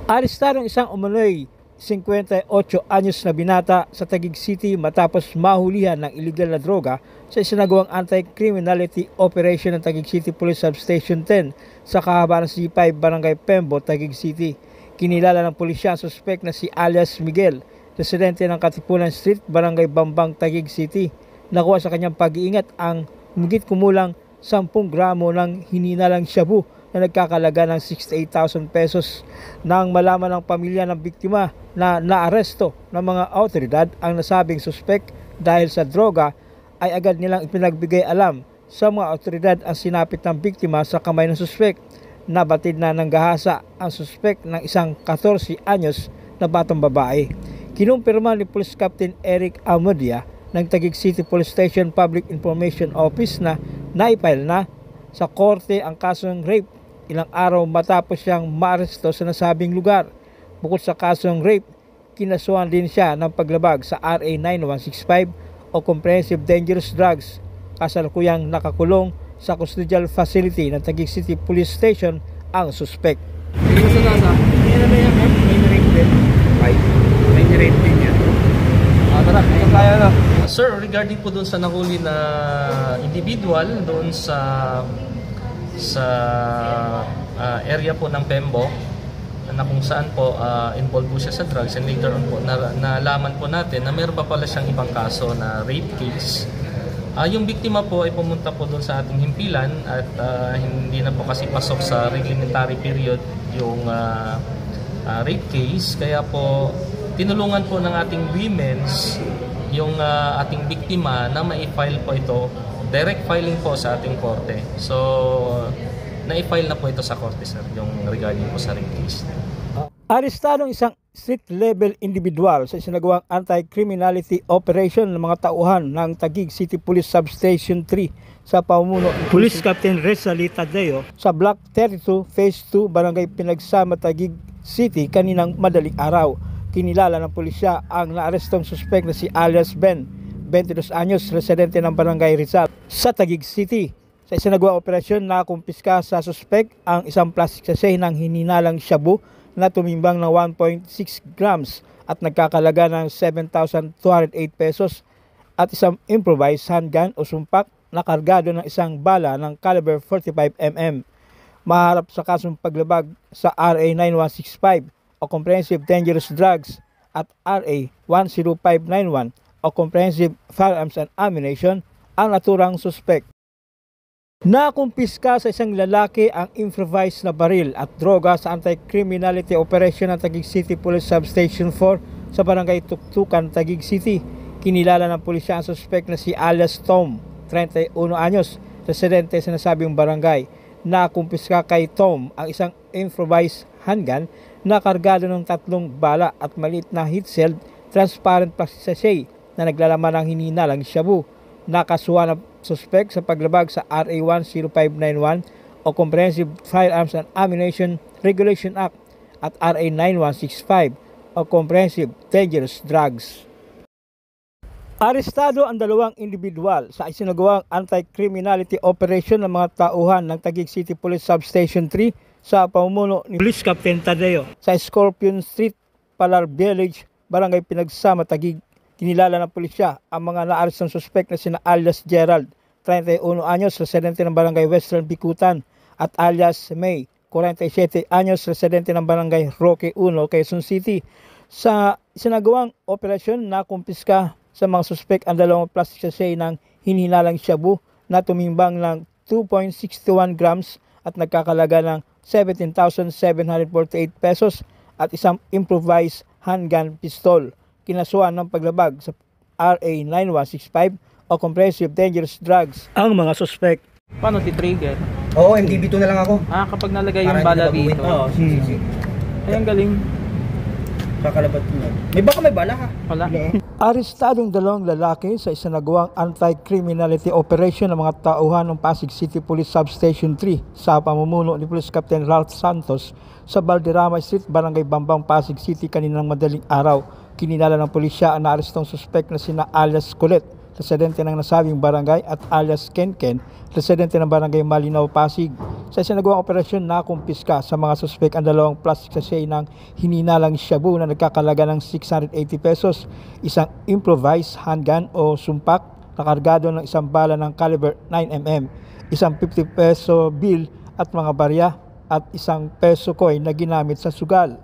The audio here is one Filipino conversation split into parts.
Arestadong isang umano'y 58 anyos na binata sa Taguig City matapos mahulihan ng iligal na droga sa isinagawang anti-criminality operation ng Taguig City Police Substation 10 sa kahabaan ng C5 Barangay Pembo, Taguig City. Kinilala ng pulisya ang suspek na si alias Miguel, residente ng Katipunan Street, Barangay Bambang, Taguig City. Nakuha sa kanyang pag-iingat ang higit kumulang 10 gramo ng hininalang shabu na nagkakalaga ng 68,000 pesos. Nang malaman ng pamilya ng biktima na naaresto ng mga awtoridad ang nasabing suspek dahil sa droga, ay agad nilang ipinagbigay alam sa mga awtoridad ang sinapit ng biktima sa kamay ng suspek. Nabatid na ng gahasa ang suspek ng isang 14 anyos na batang babae. Kinumpirma ni Police Captain Eric Amudia ng Taguig City Police Station Public Information Office na naipile na sa korte ang kasong rape ilang araw matapos siyang maaresto sa nasabing lugar. Bukod sa kasong rape, kinasuhan din siya ng paglabag sa RA 9165 o Comprehensive Dangerous Drugs. Kasalukuyang nakakulong sa custodial facility ng Taguig City Police Station ang suspek. Sir, regarding po doon sa nahuli na individual doon sa area po ng Pembo na kung saan po involved po siya sa drugs, and later on po nalaman po natin na meron pa pala siyang ibang kaso na rape case. Yung biktima po ay pumunta po doon sa ating himpilan at hindi na po kasi pasok sa reglementary period yung rape case, kaya po tinulungan po ng ating women's yung ating biktima na ma-file po ito, direct filing po sa ating korte. So, na-file na po ito sa korte, sir, yung regarding po sa rape case. Arestadong isang street-level individual sa isinagawang anti-criminality operation ng mga tauhan ng Taguig City Police Substation 3 sa pamumuno ni Police Captain Rizali Tadeo sa Block 32, Phase 2, Barangay Pinagsama, Taguig City kaninang madaling araw. Kinilala ng pulisya ang naarestong suspek na si alias Ben, 22 anyos, residente ng Barangay Rizal sa Taguig City. Sa isinagawang operasyon, nakumpiska sa suspek ang isang plastic sachet ng hininalang shabu na tumimbang ng 1.6 grams at nagkakalaga ng 7,208 pesos at isang improvised handgun o sumpak na kargado ng isang bala ng caliber 45mm. Maharap sa kasong paglabag sa RA 9165 o Comprehensive Dangerous Drugs at RA 10591 o Comprehensive Firearms and Ammunition ang naturang suspek. Nakumpiska sa isang lalaki ang improvised na baril at droga sa anti-criminality operation ng Taguig City Police Substation 4 sa Barangay Tuktukan, Taguig City. Kinilala ng pulisya ang suspek na si alias Tom, 31 anyos, residente sa nasabing barangay. Nakumpiska kay Tom ang isang improvised handgun na kargado ng 3 bala at maliit na heat-sealed transparent plastic sachet na naglalaman ng hininalang shabu. Nakasuhan ng suspek sa paglabag sa RA 10591 o Comprehensive Firearms and Ammunition Regulation Act at RA 9165 o Comprehensive Dangerous Drugs. Arestado ang 2 individual sa isinagawang anti-criminality operation ng mga tauhan ng Taguig City Police Substation 3 sa pamumuno ni Police Captain Tadeo sa Scorpion Street, Palar Village, Barangay Pinagsama, Taguig. Kinilala ng pulisya ang mga naarestong suspek na sina alias Gerald, 31 anyos, residente ng Barangay Western Bikutan, at alias May, 47 anyos, residente ng Barangay Roque 1, Quezon City. Sa isinagawang operasyon, nakumpiska sa mga suspek ang 2 plastic sachet ng hinihinalang shabu na tumimbang ng 2.61 grams at nagkakalaga ng 17,748 pesos at isang improvised handgun pistol. Kinasuhan ng paglabag sa RA 9165 o Comprehensive Dangerous Drugs ang mga suspek. Paano ti-trigger? Oo, MDB2 na lang ako. Kapag nalagay yung bala dito. Oo, sige. Ay, ang galing. Kakalabat mo. May bala ka? Wala. Arestadong 2 lalaki sa isinagawang anti-criminality operation ng mga tauhan ng Pasig City Police Substation 3 sa pamumuno ni Police Captain Ralph Santos sa Valderrama Street, Barangay Bambang, Pasig City kaninang madaling araw. Kinilala ng pulisya ang naarestong suspek na sina alias Colette, residente ng nasabing barangay, at alias Kenken, residente ng barangay Malinaw, Pasig. Sa isinagawang operasyon, nakumpiska sa mga suspek ang 2 plastic sachet ng hininalang shabu na nagkakalaga ng 680 pesos, isang improvised handgun o sumpak na kargado ng isang bala ng caliber 9mm, isang 50 peso bill at mga barya, at isang peso coin na ginamit sa sugal.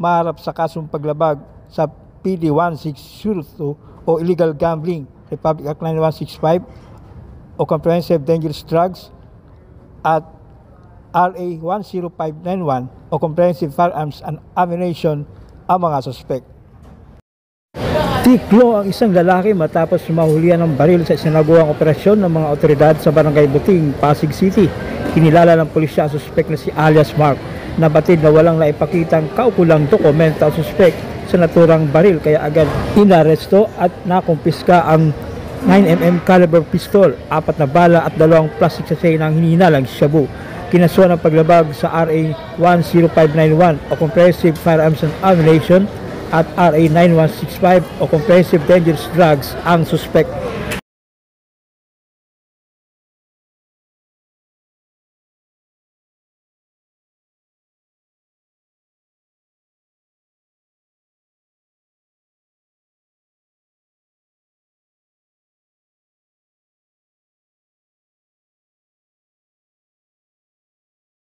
Maharap sa kasong paglabag sa PD 1602 o illegal gambling, Republic Act 9165 o comprehensive dangerous drugs, at RA 10591 o comprehensive firearms and ammunition ang mga suspect. Tiklo ang isang lalaki matapos mahulihan ng baril sa isinagawang operasyon ng mga otoridad sa Barangay Buting, Pasig City. Kinilala ng pulisya ang suspect na si alias Mark, na batid na walang naipakitang kaukulang dokumento ang suspect sa naturang baril, kaya agad inaresto at nakumpiska ang 9mm caliber pistol, 4 na bala at 2 plastic sachet ng hininalang shabu. Kinasuhan ng paglabag sa RA 10591 o comprehensive firearms and ammunition at RA 9165 o comprehensive dangerous drugs ang suspect.